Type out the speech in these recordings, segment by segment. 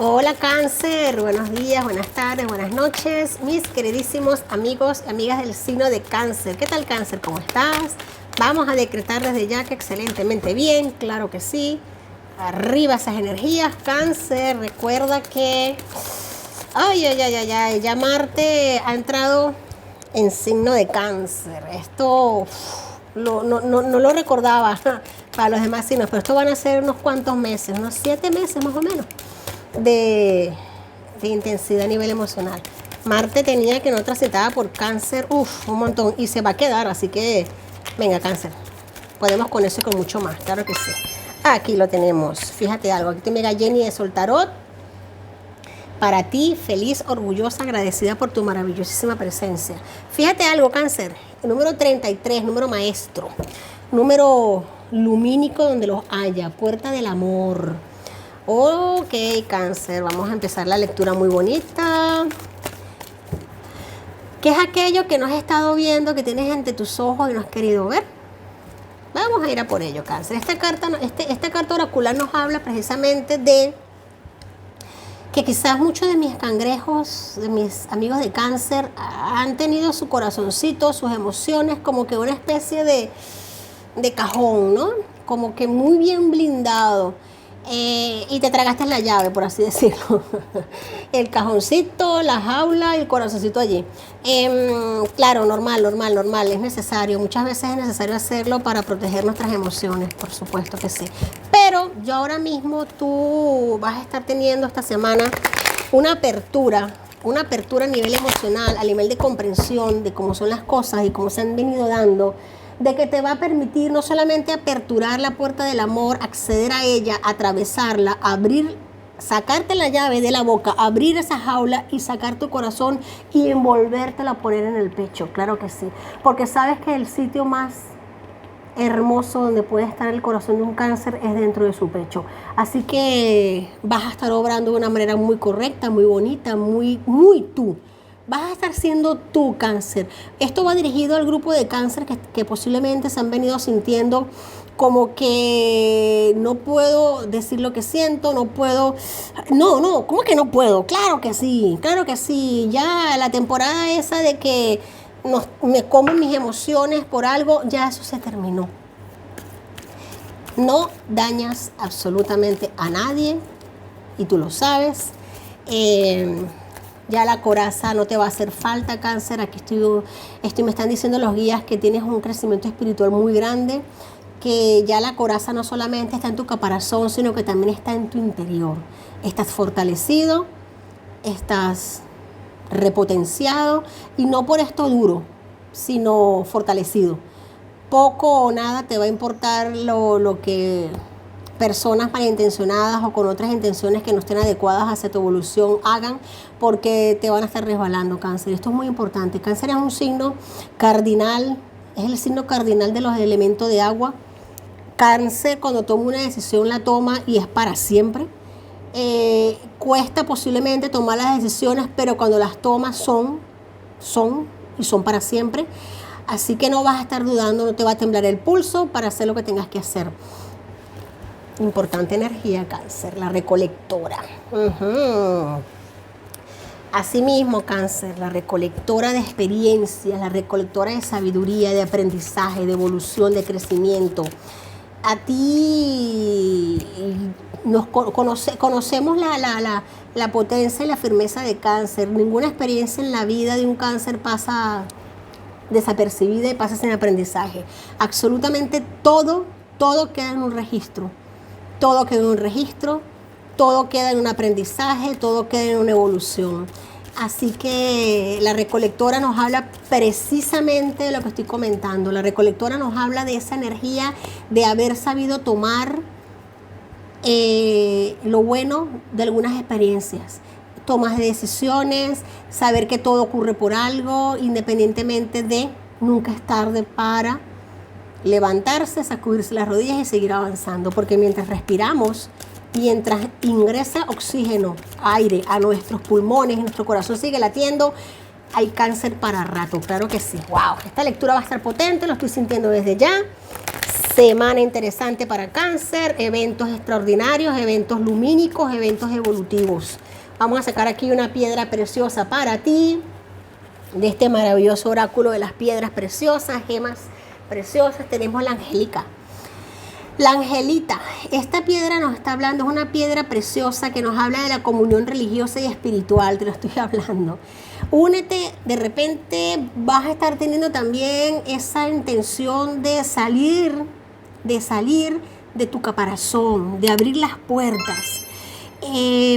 Hola Cáncer, buenos días, buenas tardes, buenas noches, mis queridísimos amigos y amigas del signo de Cáncer. ¿Qué tal Cáncer? ¿Cómo estás? Vamos a decretar desde ya que excelentemente bien, claro que sí. Arriba esas energías, Cáncer. Recuerda que ya Marte ha entrado en signo de Cáncer. Esto no lo recordaba para los demás signos, pero esto van a ser unos cuantos meses, unos 7 meses más o menos de intensidad a nivel emocional. Marte tenía que no transitaba por Cáncer, un montón, y se va a quedar, así que venga Cáncer, podemos con eso y con mucho más, claro que sí. Aquí lo tenemos, fíjate algo, aquí te mega Jenny de Sol Tarot. Para ti, feliz, orgullosa, agradecida por tu maravillosísima presencia. Fíjate algo, Cáncer, el número 33, número maestro, número lumínico donde los haya, puerta del amor. Ok, Cáncer, vamos a empezar la lectura muy bonita. ¿Qué es aquello que no has estado viendo, que tienes ante tus ojos y no has querido ver? Vamos a ir a por ello, Cáncer. Esta carta oracular nos habla precisamente de que quizás muchos de mis cangrejos, de mis amigos de Cáncer, han tenido su corazoncito, sus emociones, como que una especie de cajón, ¿no? Como que muy bien blindado. Y te tragaste la llave, por así decirlo. El cajoncito, la jaula y el corazoncito allí. Claro, normal, es necesario. Muchas veces es necesario hacerlo para proteger nuestras emociones, por supuesto que sí. Pero yo ahora mismo, tú vas a estar teniendo esta semana una apertura a nivel emocional, a nivel de comprensión de cómo son las cosas y cómo se han venido dando, de que te va a permitir no solamente aperturar la puerta del amor, acceder a ella, atravesarla, abrir, sacarte la llave de la boca, abrir esa jaula y sacar tu corazón y envolvértela, poner en el pecho, claro que sí, porque sabes que el sitio más hermoso donde puede estar el corazón de un Cáncer es dentro de su pecho, así que vas a estar obrando de una manera muy correcta, muy bonita, muy tú. Vas a estar siendo tú, Cáncer. Esto va dirigido al grupo de Cáncer que posiblemente se han venido sintiendo como que no puedo decir lo que siento, no puedo. No, ¿cómo que no puedo? Claro que sí. Ya la temporada esa de que me como mis emociones por algo, ya eso se terminó. No dañas absolutamente a nadie y tú lo sabes. Ya la coraza no te va a hacer falta, Cáncer. Aquí me están diciendo los guías que tienes un crecimiento espiritual muy grande, que ya la coraza no solamente está en tu caparazón, sino que también está en tu interior. Estás fortalecido, estás repotenciado, y no por esto duro, sino fortalecido. Poco o nada te va a importar lo que personas malintencionadas o con otras intenciones que no estén adecuadas hacia tu evolución hagan, porque te van a estar resbalando, Cáncer. Esto es muy importante. Cáncer es un signo cardinal, es el signo cardinal de los elementos de agua. Cáncer, cuando toma una decisión, la toma y es para siempre. Cuesta posiblemente tomar las decisiones, pero cuando las tomas son para siempre. Así que no vas a estar dudando, no te va a temblar el pulso para hacer lo que tengas que hacer. Importante energía, Cáncer, la recolectora. Asimismo, Cáncer, la recolectora de experiencias, la recolectora de sabiduría, de aprendizaje, de evolución, de crecimiento. A ti conocemos la potencia y la firmeza de Cáncer. Ninguna experiencia en la vida de un Cáncer pasa desapercibida y pasa sin aprendizaje. Absolutamente todo queda en un registro. Todo queda en un registro, todo queda en un aprendizaje, todo queda en una evolución. Así que la recolectora nos habla precisamente de lo que estoy comentando. La recolectora nos habla de esa energía de haber sabido tomar lo bueno de algunas experiencias. Tomas de decisiones, saber que todo ocurre por algo, independientemente de nunca es tarde para levantarse, sacudirse las rodillas y seguir avanzando, porque mientras respiramos, mientras ingresa oxígeno, aire a nuestros pulmones y nuestro corazón sigue latiendo, hay Cáncer para rato, claro que sí. Wow, esta lectura va a estar potente, lo estoy sintiendo desde ya. Semana interesante para Cáncer, eventos extraordinarios, eventos lumínicos, eventos evolutivos. Vamos a sacar aquí una piedra preciosa para ti, de este maravilloso oráculo de las piedras preciosas, gemas preciosas. Tenemos la angélica. La angelita, esta piedra nos está hablando, es una piedra preciosa que nos habla de la comunión religiosa y espiritual, te lo estoy hablando. Únete, de repente vas a estar teniendo también esa intención de salir de tu caparazón, de abrir las puertas.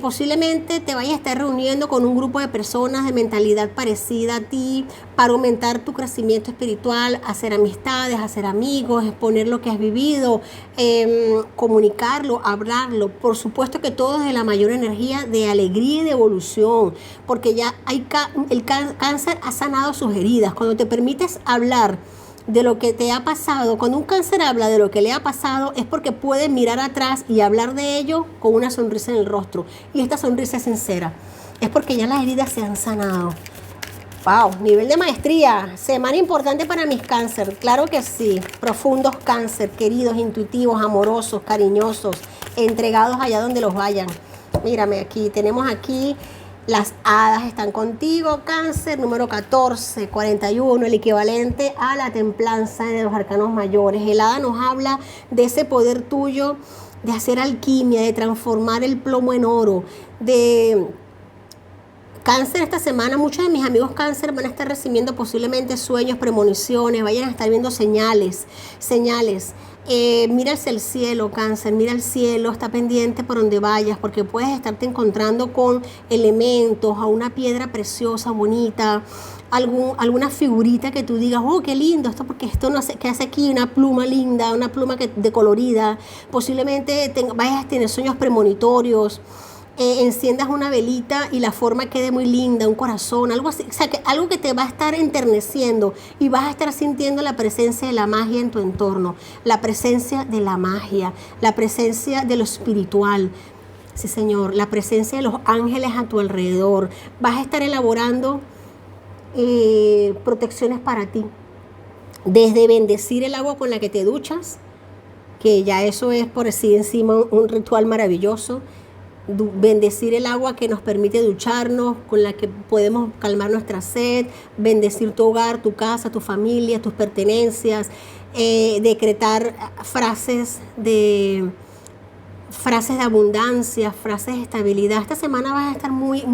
Posiblemente te vayas a estar reuniendo con un grupo de personas de mentalidad parecida a ti para aumentar tu crecimiento espiritual, hacer amistades, hacer amigos, exponer lo que has vivido, comunicarlo, hablarlo. Por supuesto que todo desde la mayor energía de alegría y de evolución, porque ya el cáncer ha sanado sus heridas. Cuando te permites hablar de lo que te ha pasado, cuando un cáncer habla de lo que le ha pasado, es porque puede mirar atrás y hablar de ello con una sonrisa en el rostro. Y esta sonrisa es sincera. Es porque ya las heridas se han sanado. ¡Wow! Nivel de maestría. Semana importante para mis cáncer. Claro que sí. Profundos cáncer, queridos, intuitivos, amorosos, cariñosos, entregados allá donde los vayan. Mírame aquí. Tenemos aquí... Las hadas están contigo, Cáncer, número 14, 41, el equivalente a la templanza de los arcanos mayores. El hada nos habla de ese poder tuyo de hacer alquimia, de transformar el plomo en oro, de... Cáncer, esta semana muchos de mis amigos Cáncer van a estar recibiendo posiblemente sueños, premoniciones, vayan a estar viendo señales. Mira hacia el cielo, Cáncer, mira el cielo, está pendiente por donde vayas, porque puedes estarte encontrando con elementos, a una piedra preciosa, bonita, alguna figurita que tú digas, oh, qué lindo, esto porque esto no sé, ¿qué hace aquí? Una pluma linda, una pluma de colorida. Posiblemente vayas a tener sueños premonitorios. Enciendas una velita y la forma quede muy linda, un corazón, algo así, o sea, algo que te va a estar enterneciendo y vas a estar sintiendo la presencia de la magia en tu entorno, la presencia de la magia, la presencia de lo espiritual, sí señor, la presencia de los ángeles a tu alrededor. Vas a estar elaborando protecciones para ti, desde bendecir el agua con la que te duchas, que ya eso es por sí encima un ritual maravilloso. Bendecir el agua que nos permite ducharnos, con la que podemos calmar nuestra sed, bendecir tu hogar, tu casa, tu familia, tus pertenencias, decretar frases de abundancia, frases de estabilidad. Esta semana vas a estar muy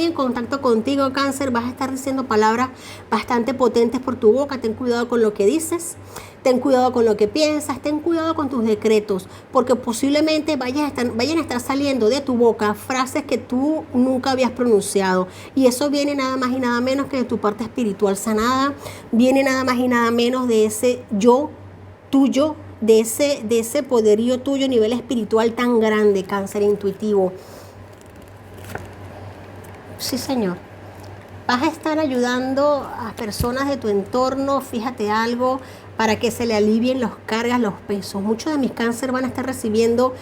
en contacto contigo, Cáncer. Vas a estar diciendo palabras bastante potentes por tu boca. Ten cuidado con lo que dices, ten cuidado con lo que piensas, ten cuidado con tus decretos, porque posiblemente vayan a estar saliendo de tu boca frases que tú nunca habías pronunciado. Y eso viene nada más y nada menos que de tu parte espiritual sanada, viene nada más y nada menos de ese yo tuyo, de ese poderío tuyo a nivel espiritual tan grande, Cáncer intuitivo. Sí, señor. Vas a estar ayudando a personas de tu entorno, fíjate algo, para que se le alivien las cargas, los pesos. Muchos de mis Cáncer van a estar recibiendo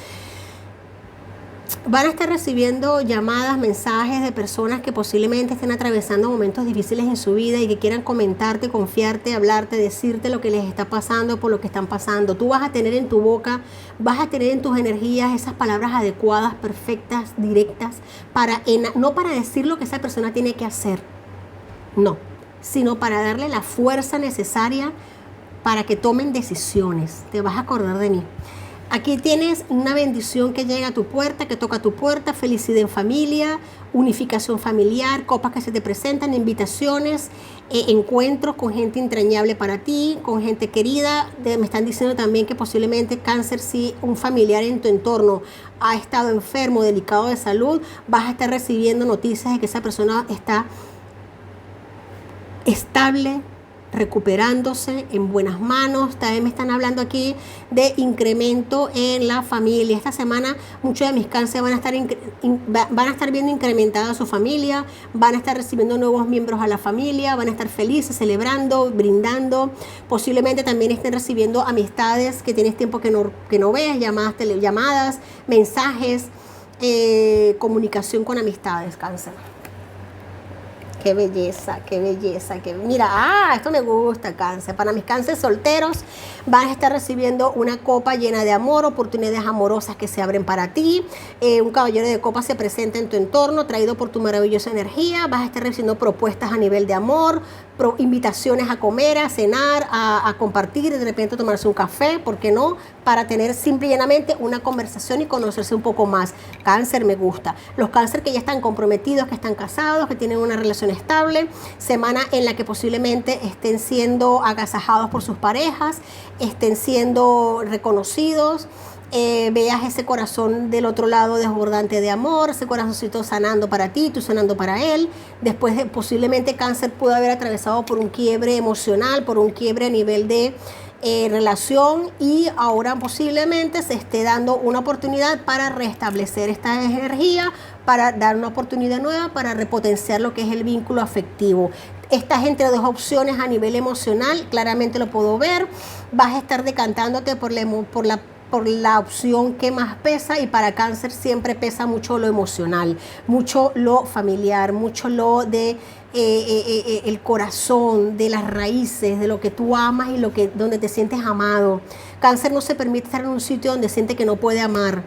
llamadas, mensajes de personas que posiblemente estén atravesando momentos difíciles en su vida y que quieran comentarte, confiarte, hablarte, decirte lo que les está pasando, por lo que están pasando. Tú vas a tener en tu boca, vas a tener en tus energías esas palabras adecuadas, perfectas, directas, no para decir lo que esa persona tiene que hacer, no, sino para darle la fuerza necesaria para que tomen decisiones. Te vas a acordar de mí. Aquí tienes una bendición que llega a tu puerta, que toca tu puerta, felicidad en familia, unificación familiar, copas que se te presentan, invitaciones, encuentros con gente entrañable para ti, con gente querida. Me están diciendo también que posiblemente Cáncer, si un familiar en tu entorno ha estado enfermo, delicado de salud, vas a estar recibiendo noticias de que esa persona está estable, recuperándose, en buenas manos. También me están hablando aquí de incremento en la familia. Esta semana muchos de mis Cáncer van a estar viendo incrementada su familia, van a estar recibiendo nuevos miembros a la familia, van a estar felices, celebrando, brindando. Posiblemente también estén recibiendo amistades que tienes tiempo que no ves, llamadas, mensajes, comunicación con amistades, Cáncer. qué belleza, qué belleza. Mira, esto me gusta, Cáncer. Para mis Cáncer solteros, vas a estar recibiendo una copa llena de amor, oportunidades amorosas que se abren para ti. Un caballero de copas se presenta en tu entorno, traído por tu maravillosa energía. Vas a estar recibiendo propuestas a nivel de amor, invitaciones a comer, a cenar, a compartir, de repente tomarse un café, ¿por qué no? Para tener simple y llanamente una conversación y conocerse un poco más. Cáncer, me gusta. Los Cáncer que ya están comprometidos, que están casados, que tienen una relación estable, semana en la que posiblemente estén siendo agasajados por sus parejas, estén siendo reconocidos. Veas ese corazón del otro lado desbordante de amor, ese corazoncito sanando para ti, tú sanando para él. Después de posiblemente Cáncer pudo haber atravesado por un quiebre emocional, por un quiebre a nivel de relación, y ahora posiblemente se esté dando una oportunidad para restablecer esta energía, para dar una oportunidad nueva, para repotenciar lo que es el vínculo afectivo. Estás entre dos opciones a nivel emocional, claramente lo puedo ver. Vas a estar decantándote por la opción que más pesa, y para Cáncer siempre pesa mucho lo emocional, mucho lo familiar, mucho lo de el corazón, de las raíces, de lo que tú amas y donde te sientes amado. Cáncer no se permite estar en un sitio donde siente que no puede amar.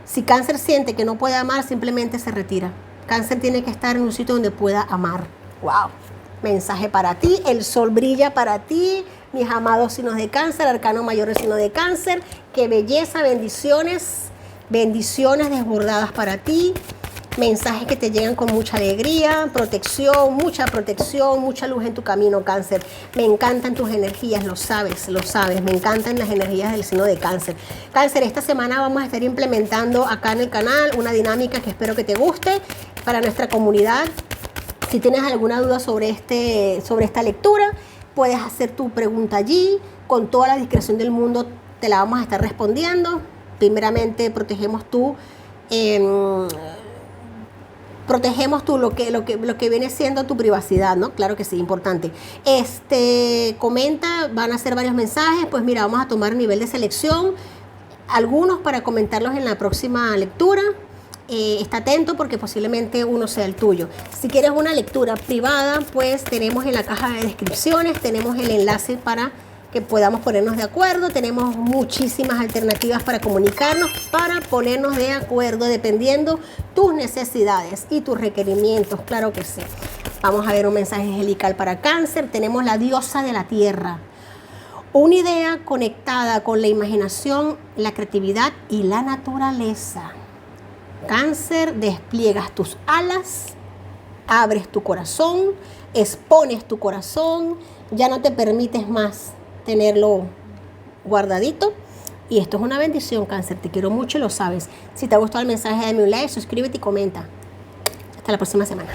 Si Cáncer siente que no puede amar, simplemente se retira. Cáncer tiene que estar en un sitio donde pueda amar. ¡Wow! Mensaje para ti, el sol brilla para ti, mis amados signos de Cáncer, arcano mayor del signo de Cáncer. Qué belleza, bendiciones, bendiciones desbordadas para ti. Mensajes que te llegan con mucha alegría, protección, mucha luz en tu camino, Cáncer. Me encantan tus energías, lo sabes, me encantan las energías del signo de Cáncer. Cáncer, esta semana vamos a estar implementando acá en el canal una dinámica que espero que te guste para nuestra comunidad. Si tienes alguna duda sobre esta lectura, puedes hacer tu pregunta allí. Con toda la discreción del mundo te la vamos a estar respondiendo. Primeramente, protegemos lo que viene siendo tu privacidad, ¿no? Claro que sí, importante. Comenta, van a hacer varios mensajes. Pues mira, vamos a tomar nivel de selección, algunos para comentarlos en la próxima lectura. Está atento porque posiblemente uno sea el tuyo. Si quieres una lectura privada, pues tenemos en la caja de descripciones, tenemos el enlace para que podamos ponernos de acuerdo. Tenemos muchísimas alternativas para comunicarnos, para ponernos de acuerdo dependiendo tus necesidades y tus requerimientos, claro que sí. Vamos a ver un mensaje angelical para Cáncer. Tenemos la diosa de la tierra. Una idea conectada con la imaginación, la creatividad y la naturaleza. Cáncer, despliegas tus alas, abres tu corazón, expones tu corazón, ya no te permites más tenerlo guardadito. Y esto es una bendición, Cáncer. Te quiero mucho y lo sabes. Si te ha gustado el mensaje, dame un like, suscríbete y comenta. Hasta la próxima semana.